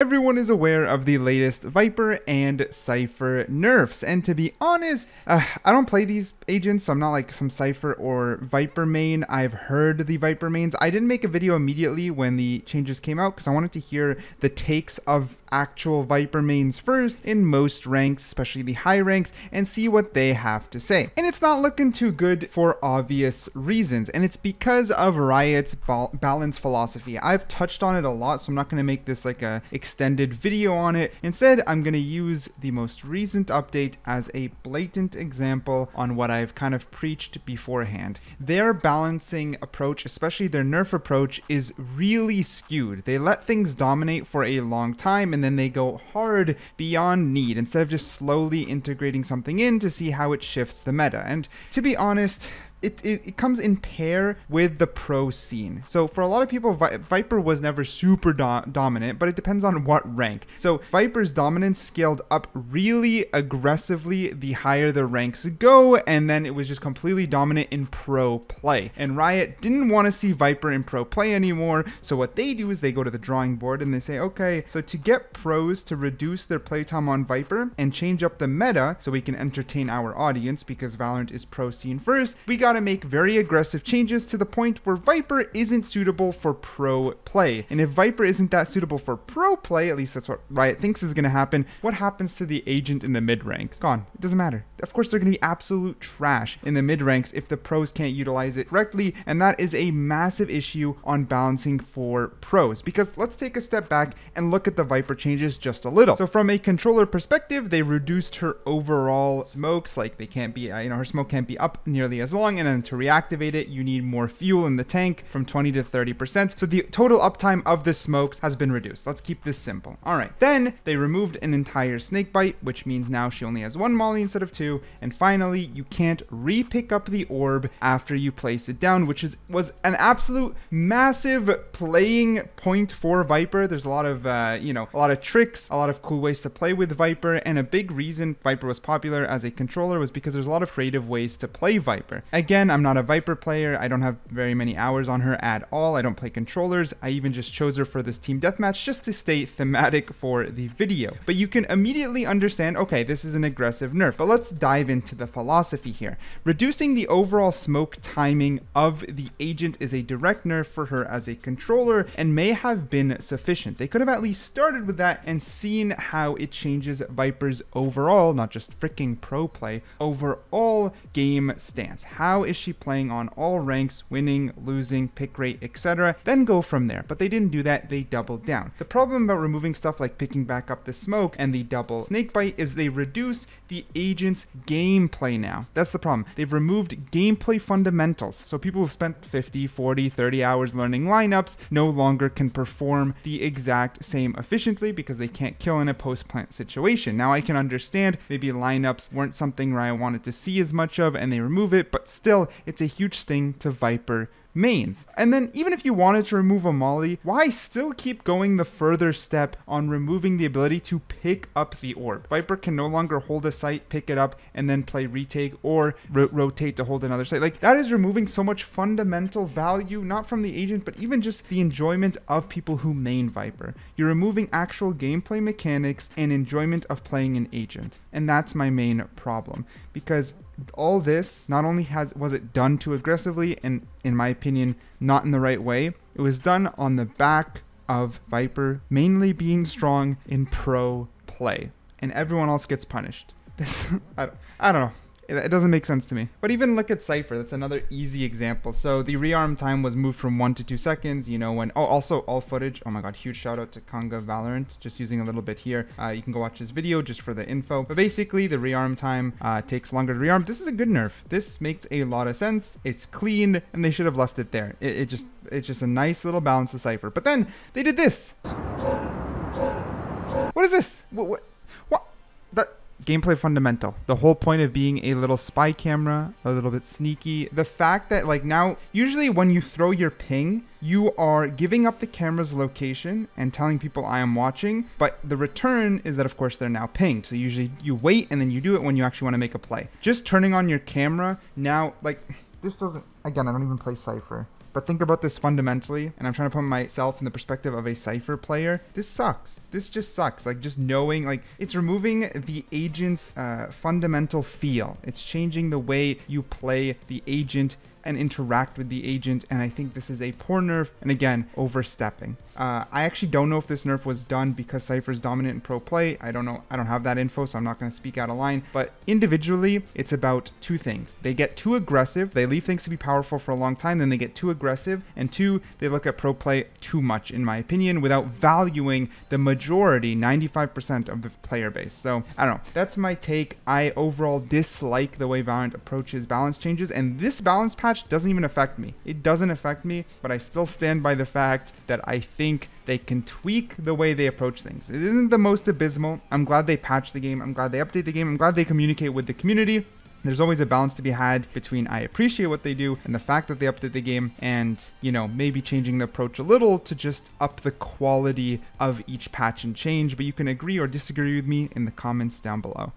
everyone is aware of the latest Viper and Cypher nerfs. And to be honest, I don't play these agents, so I'm not like some Cypher or Viper main. I've heard the Viper mains. I didn't make a video immediately when the changes came out because I wanted to hear the takes of actual Viper mains first in most ranks, especially the high ranks, and see what they have to say. And it's not looking too good for obvious reasons, and it's because of Riot's balance philosophy. I've touched on it a lot, so I'm not going to make this like a extended video on it. Instead, I'm going to use the most recent update as a blatant example on what I've kind of preached beforehand. Their balancing approach, especially their nerf approach, is really skewed. They let things dominate for a long time, and then they go hard beyond need instead of just slowly integrating something in to see how it shifts the meta. And to be honest, it comes in pair with the pro scene. So for a lot of people, Viper was never super dominant, but it depends on what rank. So Viper's dominance scaled up really aggressively the higher the ranks go, and then it was just completely dominant in pro play. And Riot didn't want to see Viper in pro play anymore, so what they do is they go to the drawing board and they say, okay, so to get pros to reduce their playtime on Viper and change up the meta so we can entertain our audience, because Valorant is pro scene first, we gotta make very aggressive changes to the point where Viper isn't suitable for pro play. And if Viper isn't that suitable for pro play, at least that's what Riot thinks is gonna happen, what happens to the agent in the mid ranks? Gone. It doesn't matter. Of course they're gonna be absolute trash in the mid ranks if the pros can't utilize it correctly, and that is a massive issue on balancing for pros. Because let's take a step back and look at the Viper changes just a little. So from a controller perspective, they reduced her overall smokes, like they can't be, her smoke can't be up nearly as long, and then to reactivate it, you need more fuel in the tank from 20 to 30%. So the total uptime of the smokes has been reduced. Let's keep this simple. All right. Then they removed an entire snake bite, which means now she only has one molly instead of two. And finally, you can't re-pick up the orb after you place it down, which was an absolute massive playing point for Viper. There's a lot of, a lot of tricks, a lot of cool ways to play with Viper. And a big reason Viper was popular as a controller was because there's a lot of creative ways to play Viper. Again, I'm not a Viper player. I don't have very many hours on her at all. I don't play controllers. I even just chose her for this team deathmatch just to stay thematic for the video. But you can immediately understand, okay, this is an aggressive nerf. But let's dive into the philosophy here. Reducing the overall smoke timing of the agent is a direct nerf for her as a controller and may have been sufficient. They could have at least started with that and seen how it changes Viper's overall, not just freaking pro play, overall game stance. How is she playing on all ranks, winning, losing, pick rate, etc., then go from there. But they didn't do that. They doubled down. The problem about removing stuff like picking back up the smoke and the double snakebite is they reduce the agent's gameplay now. That's the problem. They've removed gameplay fundamentals. So people who've spent 50, 40, 30 hours learning lineups no longer can perform the exact same efficiently because they can't kill in a post-plant situation. Now I can understand maybe lineups weren't something where I wanted to see as much of and they remove it, but still, it's a huge sting to Viper mains. And then even if you wanted to remove a molly, why still keep going the further step on removing the ability to pick up the orb? Viper can no longer hold a site, pick it up, and then play retake or rotate to hold another site. Like, that is removing so much fundamental value, not from the agent, but even just the enjoyment of people who main Viper. You're removing actual gameplay mechanics and enjoyment of playing an agent. And that's my main problem, because all this not only was it done too aggressively and, in my opinion, not in the right way, it was done on the back of Viper mainly being strong in pro play, and everyone else gets punished. I don't know. It doesn't make sense to me. But even look at Cypher. That's another easy example. So the rearm time was moved from 1 to 2 seconds, when... Oh, also all footage. Oh my god, huge shout out to Kanga Valorant. Just using a little bit here. You can go watch this video just for the info. But basically, the rearm time takes longer to rearm. This is a good nerf. This makes a lot of sense. It's clean, and they should have left it there. It's just a nice little balance to Cypher. But then, they did this. What is this? What? That... Gameplay fundamental. The whole point of being a little spy camera, a little bit sneaky. The fact that like now, usually when you throw your ping, you are giving up the camera's location and telling people I am watching, but the return is that of course they're now pinged. So usually you wait and then you do it when you actually want to make a play. Just turning on your camera now, like this doesn't, again, I don't even play Cypher, But think about this fundamentally, and I'm trying to put myself in the perspective of a Cypher player. This sucks. This just sucks. Like, just knowing, like, it's removing the agent's fundamental feel. It's changing the way you play the agent and interact with the agent, and I think this is a poor nerf, and again, overstepping. I actually don't know if this nerf was done because Cypher's dominant in pro play. I don't know. I don't have that info, so I'm not going to speak out of line. But individually, it's about two things. They get too aggressive. They leave things to be powerful for a long time, then they get too aggressive. And two, they look at pro play too much, in my opinion, without valuing the majority, 95% of the player base. So, I don't know. That's my take. I overall dislike the way Valorant approaches balance changes, and this balance patch doesn't even affect me. It doesn't affect me, but I still stand by the fact that I think they can tweak the way they approach things. It isn't the most abysmal. I'm glad they patch the game. I'm glad they update the game. I'm glad they communicate with the community. There's always a balance to be had between I appreciate what they do and the fact that they update the game and, you know, maybe changing the approach a little to just up the quality of each patch and change. But you can agree or disagree with me in the comments down below.